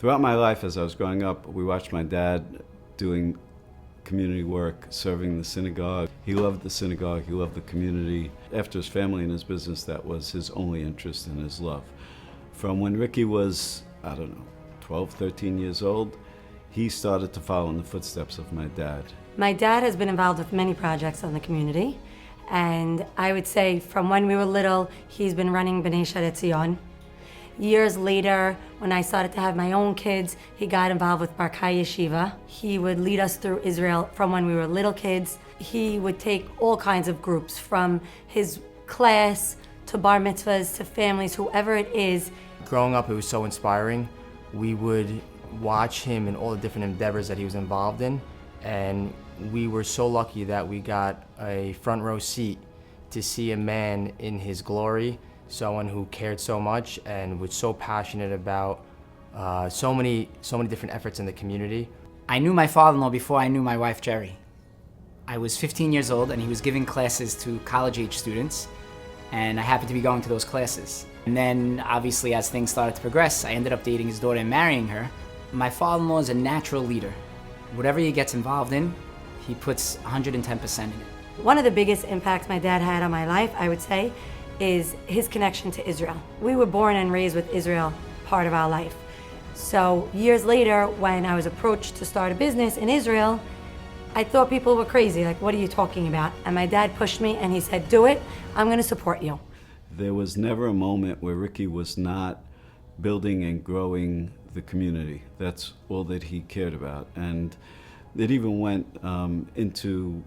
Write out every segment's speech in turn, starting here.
Throughout my life as I was growing up, we watched my dad doing community work, serving the synagogue. He loved the synagogue, he loved the community. After his family and his business, that was his only interest and his love. From when Ricky was, 12, 13 years old, he started to follow in the footsteps of my dad. My dad has been involved with many projects in the community, and I would say from when we were little, he's been running B'nai Sharet Zion. Years later, when I started to have my own kids, he got involved with Barkai Yeshiva. He would lead us through Israel from when we were little kids. He would take all kinds of groups, from his class to bar mitzvahs to families, whoever it is. Growing up, it was so inspiring. We would watch him in all the different endeavors that he was involved in, and we were so lucky that we got a front row seat to see a man in his glory, someone who cared so much and was so passionate about so many different efforts in the community. I knew my father-in-law before I knew my wife, Jerry. I was 15 years old and he was giving classes to college-age students, and I happened to be going to those classes. And then, obviously, as things started to progress, I ended up dating his daughter and marrying her. My father-in-law is a natural leader. Whatever he gets involved in, he puts 110% in it. One of the biggest impacts my dad had on my life, I would say, is his connection to Israel. We were born and raised with Israel, part of our life. So years later, when I was approached to start a business in Israel, I thought people were crazy, like, what are you talking about? And my dad pushed me and he said, do it, I'm gonna support you. There was never a moment where Ricky was not building and growing the community. That's all that he cared about. And it even went into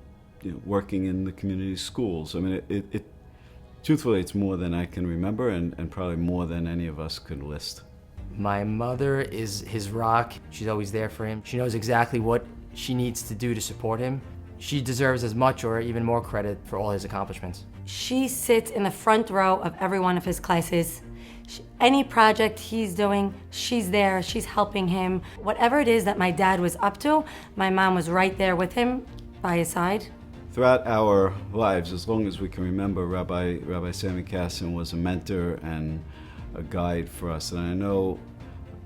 working in the community schools. I mean, truthfully, it's more than I can remember, and probably more than any of us could list. My mother is his rock. She's always there for him. She knows exactly what she needs to do to support him. She deserves as much or even more credit for all his accomplishments. She sits in the front row of every one of his classes. Any project he's doing, she's there, she's helping him. Whatever it is that my dad was up to, my mom was right there with him, by his side. Throughout our lives, as long as we can remember, Rabbi Sammy Kassin was a mentor and a guide for us. And I know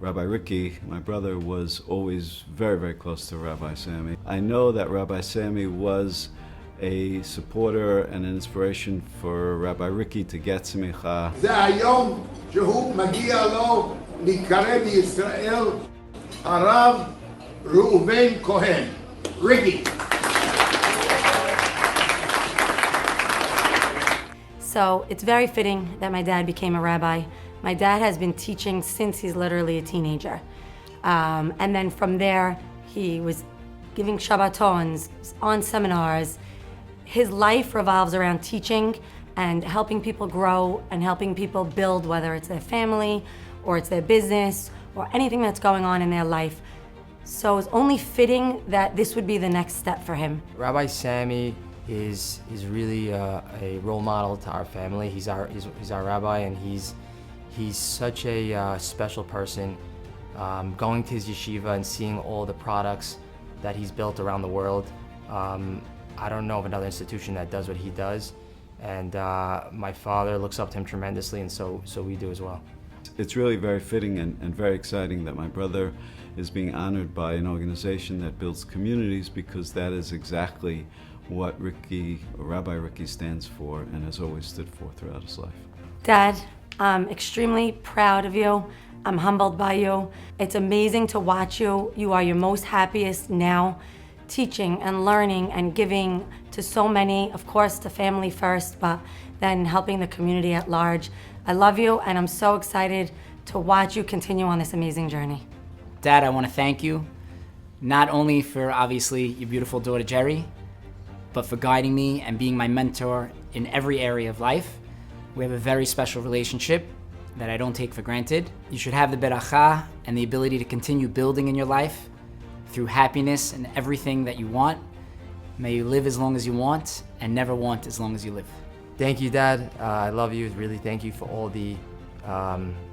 Rabbi Ricky, my brother, was always very, very close to Rabbi Sammy. I know that Rabbi Sammy was a supporter and an inspiration for Rabbi Ricky to get smicha. זה היום שהוא מגיע לו להיקרא בישראל הרב ראובן כהן, Ricky. So it's very fitting that my dad became a rabbi. My dad has been teaching since he's literally a teenager. And then from there, he was giving Shabbatons, on seminars. His life revolves around teaching and helping people grow and helping people build, whether it's their family or it's their business or anything that's going on in their life. So it's only fitting that this would be the next step for him. Rabbi Sammy is really a role model to our family. He's our rabbi, and he's such a special person. Going to his yeshiva and seeing all the products that he's built around the world. I don't know of another institution that does what he does, and my father looks up to him tremendously, and so we do as well. It's really very fitting and very exciting that my brother is being honored by an organization that builds communities, because that is exactly what Rabbi Ricky stands for and has always stood for throughout his life. Dad, I'm extremely proud of you. I'm humbled by you. It's amazing to watch you. You are your most happiest now, teaching and learning and giving to so many, of course, the family first, but then helping the community at large. I love you, and I'm so excited to watch you continue on this amazing journey. Dad, I want to thank you, not only for obviously your beautiful daughter Jerry, but for guiding me and being my mentor in every area of life. We have a very special relationship that I don't take for granted. You should have the beracha and the ability to continue building in your life through happiness and everything that you want. May you live as long as you want and never want as long as you live. Thank you, Dad. I love you. Really, thank you for all the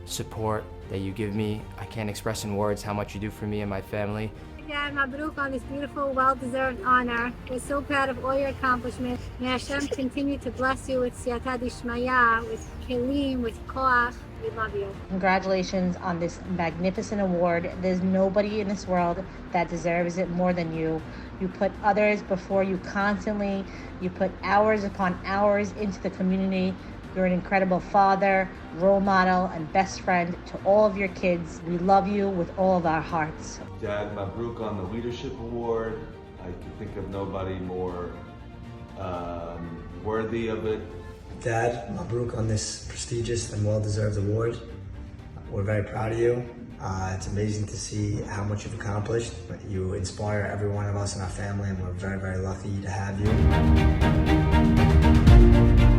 support that you give me. I can't express in words how much you do for me and my family. Dad, Mabruk on this beautiful, well-deserved honor. We're so proud of all your accomplishments. May Hashem continue to bless you with siyata dishmaya, with kelim, with koach, We love you. Congratulations on this magnificent award. There's nobody in this world that deserves it more than you. You put others before you constantly. You put hours upon hours into the community. You're an incredible father, role model, and best friend to all of your kids. We love you with all of our hearts. Dad, Mabruk on the Leadership Award. I can think of nobody more worthy of it. Dad, Mabruk on this prestigious and well-deserved award. We're very proud of you. It's amazing to see how much you've accomplished. You inspire every one of us in our family, and we're very, very lucky to have you.